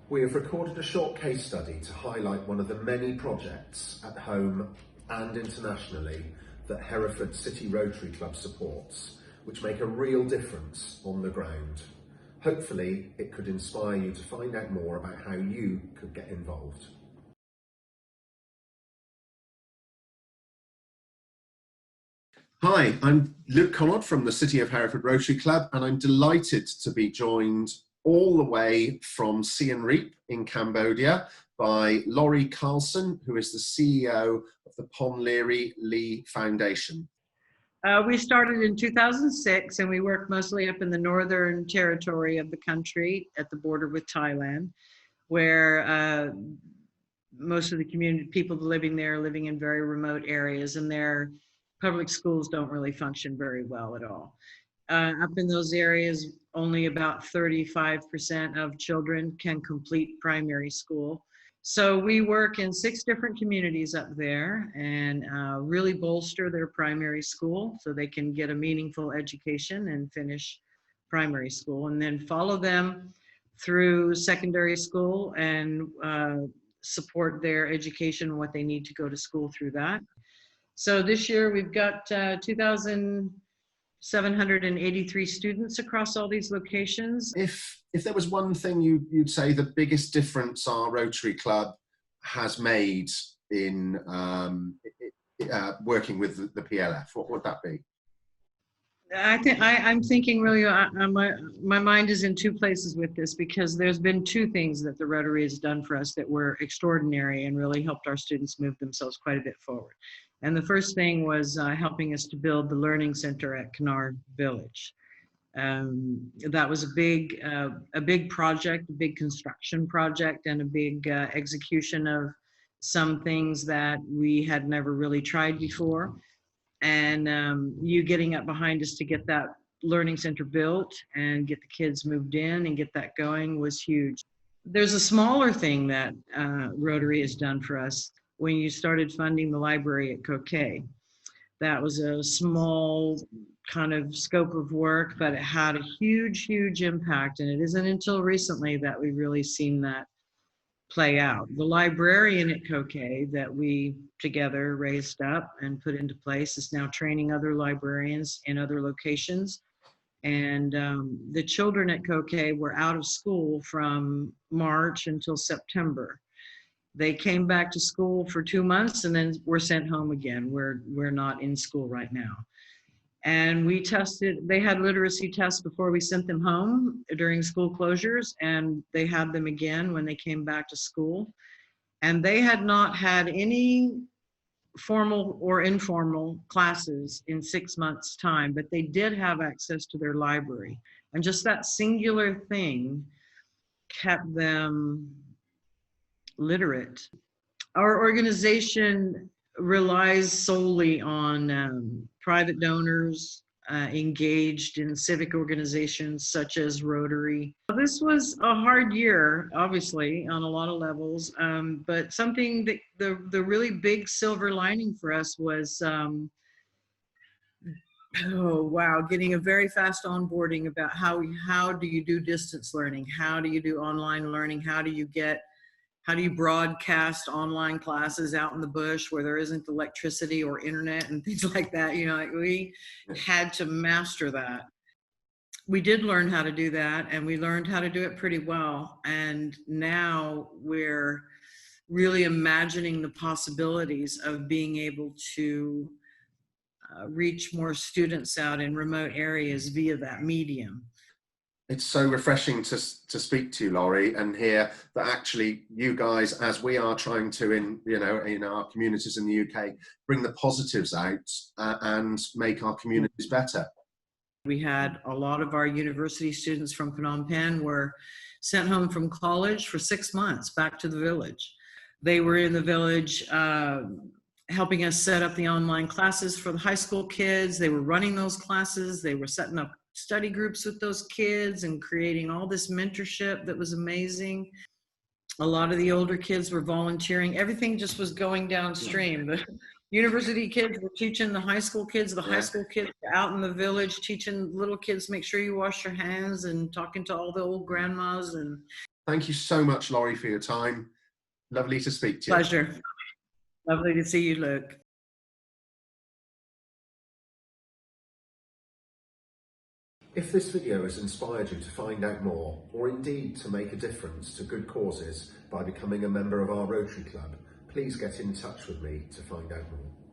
We have recorded a short case study to highlight one of the many projects at home and internationally that Hereford City Rotary Club supports, which make a real difference on the ground. Hopefully, it could inspire you to find out more about how you could get involved. Hi, I'm Luke Connaught from the City of Hereford Rotary Club, and I'm delighted to be joined all the way from Siem Reap in Cambodia by Laurie Carlson, who is the CEO of the Ponheary Lee Foundation. We started in 2006 and we work mostly up in the northern territory of the country at the border with Thailand, where most of the community people living there are living in very remote areas, and their public schools don't really function very well at all. Up in those areas, only about 35% of children can complete primary school. So we work in 6 different communities up there and really bolster their primary school so they can get a meaningful education and finish primary school, and then follow them through secondary school and support their education and what they need to go to school through that. So this year we've got 2,783 students across all these locations. If there was one thing you'd say the biggest difference our Rotary Club has made in working with the PLF, what would that be? I'm thinking really, my mind is in 2 places with this, because there's been 2 things that the Rotary has done for us that were extraordinary and really helped our students move themselves quite a bit forward. And the first thing was helping us to build the Learning Center at Ponheary Village. That was a big project, a big construction project, and a big execution of some things that we had never really tried before. And you getting up behind us to get that learning center built and get the kids moved in and get that going was huge. There's a smaller thing that Rotary has done for us. When you started funding the library at Kokay, that was a small kind of scope of work, but it had a huge impact, and it isn't until recently that we've really seen that play out. The librarian at Kokay that we together raised up and put into place is now training other librarians in other locations. And the children at Kokay were out of school from March until September. They came back to school for 2 months and then were sent home again. We're not in school right now. And they had literacy tests before we sent them home during school closures, and they had them again when they came back to school. And they had not had any formal or informal classes in 6 months' time, but they did have access to their library. And just that singular thing kept them literate. Our organization relies solely on private donors engaged in civic organizations such as Rotary. This was a hard year, obviously, on a lot of levels, but something that the really big silver lining for us was getting a very fast onboarding about how do you do distance learning, how do you do online learning, how do you broadcast online classes out in the bush where there isn't electricity or internet and things like that. We had to master that. We did learn how to do that, and we learned how to do it pretty well. And now we're really imagining the possibilities of being able to reach more students out in remote areas via that medium. It's so refreshing to speak to you, Laurie, and hear that actually you guys, as we are trying to in our communities in the UK, bring the positives out and make our communities better. We had a lot of our university students from Phnom Penh were sent home from college for 6 months back to the village. They were in the village helping us set up the online classes for the high school kids. They were running those classes. They were setting up study groups with those kids and creating all this mentorship that was amazing. A lot of the older kids were volunteering. Everything just was going downstream. The university kids were teaching the high school kids. The high school kids were out in the village teaching little kids, make sure you wash your hands, and talking to all the old grandmas. And Thank you so much, Laurie, for your time. Lovely to speak to you. Pleasure. Lovely to see you, Luke. If this video has inspired you to find out more, or indeed to make a difference to good causes by becoming a member of our Rotary Club, please get in touch with me to find out more.